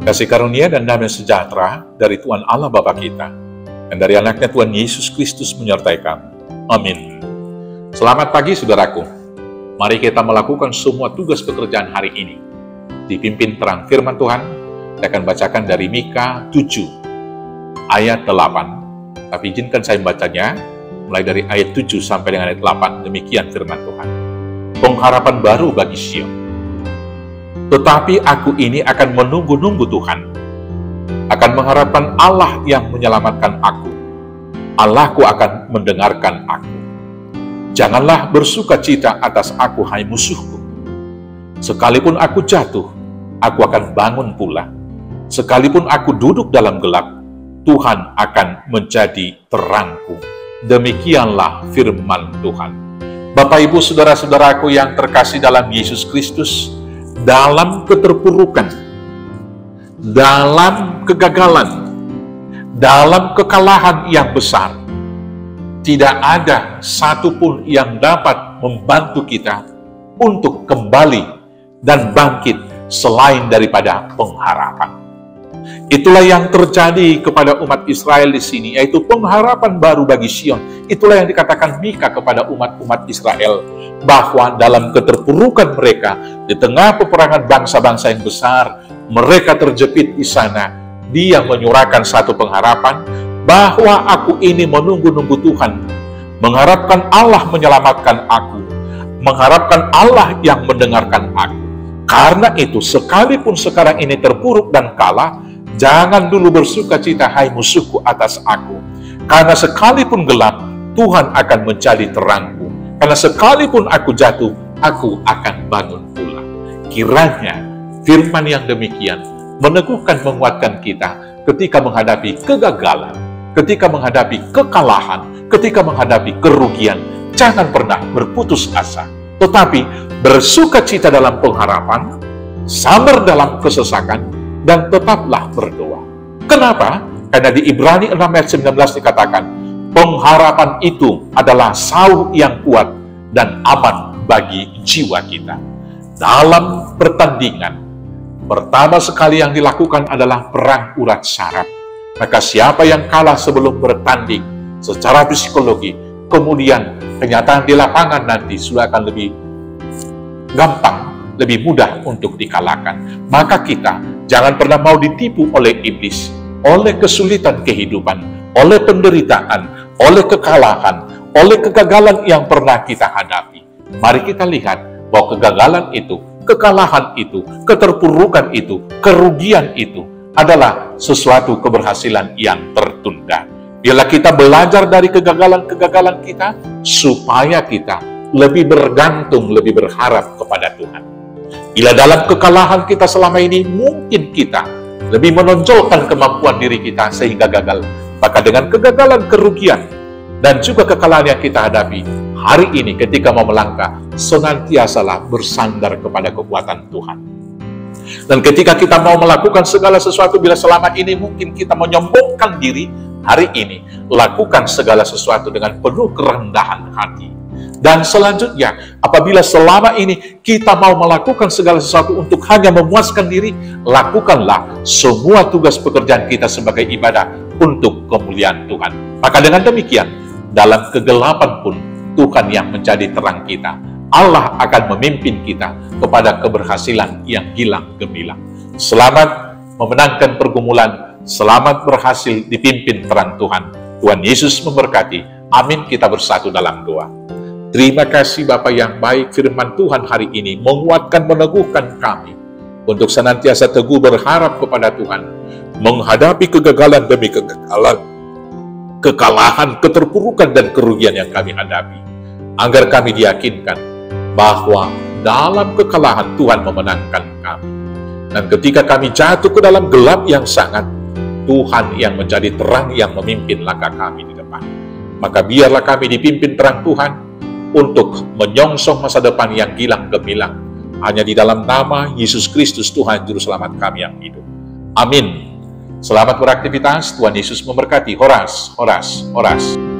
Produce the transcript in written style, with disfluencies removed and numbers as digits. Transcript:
Kasih karunia dan damai sejahtera dari Tuhan Allah Bapa kita dan dari anaknya Tuhan Yesus Kristus menyertai kamu. Amin. Selamat pagi saudaraku. Mari kita melakukan semua tugas pekerjaan hari ini. Dipimpin terang firman Tuhan, saya akan bacakan dari Mika 7 ayat 8. Tapi izinkan saya membacanya mulai dari ayat 7 sampai dengan ayat 8. Demikian firman Tuhan. Pengharapan baru bagi Sion. Tetapi aku ini akan menunggu-nunggu Tuhan, akan mengharapkan Allah yang menyelamatkan aku. Allahku akan mendengarkan aku. Janganlah bersuka cita atas aku, hai musuhku. Sekalipun aku jatuh, aku akan bangun pula. Sekalipun aku duduk dalam gelap, Tuhan akan menjadi terangku. Demikianlah firman Tuhan. Bapak, Ibu, saudara-saudaraku yang terkasih dalam Yesus Kristus, dalam keterpurukan, dalam kegagalan, dalam kekalahan yang besar, tidak ada satupun yang dapat membantu kita untuk kembali dan bangkit selain daripada pengharapan. Itulah yang terjadi kepada umat Israel di sini, yaitu pengharapan baru bagi Sion. Itulah yang dikatakan Mika kepada umat-umat Israel, bahwa dalam keterpurukan mereka, di tengah peperangan bangsa-bangsa yang besar, mereka terjepit di sana. Dia menyurahkan satu pengharapan, bahwa aku ini menunggu-nunggu Tuhan, mengharapkan Allah menyelamatkan aku, mengharapkan Allah yang mendengarkan aku. Karena itu, sekalipun sekarang ini terpuruk dan kalah, jangan dulu bersuka cita, hai musuhku, atas aku. Karena sekalipun gelap, Tuhan akan menjadi terangku. Karena sekalipun aku jatuh, aku akan bangun pula. Kiranya firman yang demikian meneguhkan, menguatkan kita ketika menghadapi kegagalan, ketika menghadapi kekalahan, ketika menghadapi kerugian. Jangan pernah berputus asa, tetapi bersuka cita dalam pengharapan, sabar dalam kesesakan, dan tetaplah berdoa. Kenapa? Karena di Ibrani 6 ayat 19 dikatakan, pengharapan itu adalah sauh yang kuat dan aman bagi jiwa kita. Dalam pertandingan, pertama sekali yang dilakukan adalah perang urat saraf. Maka siapa yang kalah sebelum bertanding secara psikologi, kemudian kenyataan di lapangan nanti sudah akan lebih gampang, lebih mudah untuk dikalahkan. Maka kita jangan pernah mau ditipu oleh iblis, oleh kesulitan kehidupan, oleh penderitaan, oleh kekalahan, oleh kegagalan yang pernah kita hadapi. Mari kita lihat bahwa kegagalan itu, kekalahan itu, keterpurukan itu, kerugian itu adalah sesuatu keberhasilan yang tertunda. Biarlah kita belajar dari kegagalan-kegagalan kita, supaya kita lebih bergantung, lebih berharap kepada Tuhan. Bila dalam kekalahan kita selama ini, mungkin kita lebih menonjolkan kemampuan diri kita sehingga gagal. Maka dengan kegagalan, kerugian, dan juga kekalahan yang kita hadapi, hari ini ketika mau melangkah, senantiasalah bersandar kepada kekuatan Tuhan. Dan ketika kita mau melakukan segala sesuatu, bila selama ini mungkin kita menyombongkan diri, hari ini lakukan segala sesuatu dengan penuh kerendahan hati. Dan selanjutnya, apabila selama ini kita mau melakukan segala sesuatu untuk hanya memuaskan diri, lakukanlah semua tugas pekerjaan kita sebagai ibadah untuk kemuliaan Tuhan. Maka dengan demikian, dalam kegelapan pun Tuhan yang menjadi terang kita. Allah akan memimpin kita kepada keberhasilan yang gilang gemilang. Selamat memenangkan pergumulan, selamat berhasil dipimpin terang Tuhan. Tuhan Yesus memberkati. Amin. Kita bersatu dalam doa. Terima kasih Bapa yang baik, firman Tuhan hari ini menguatkan, meneguhkan kami untuk senantiasa teguh berharap kepada Tuhan, menghadapi kegagalan demi kegagalan, kekalahan, keterpurukan, dan kerugian yang kami hadapi, agar kami diyakinkan bahwa dalam kekalahan Tuhan memenangkan kami. Dan ketika kami jatuh ke dalam gelap yang sangat, Tuhan yang menjadi terang yang memimpin langkah kami di depan. Maka biarlah kami dipimpin terang Tuhan untuk menyongsong masa depan yang gilang gemilang. Hanya di dalam nama Yesus Kristus Tuhan Juru Selamat kami yang hidup. Amin. Selamat beraktivitas, Tuhan Yesus memberkati. Horas, horas, horas.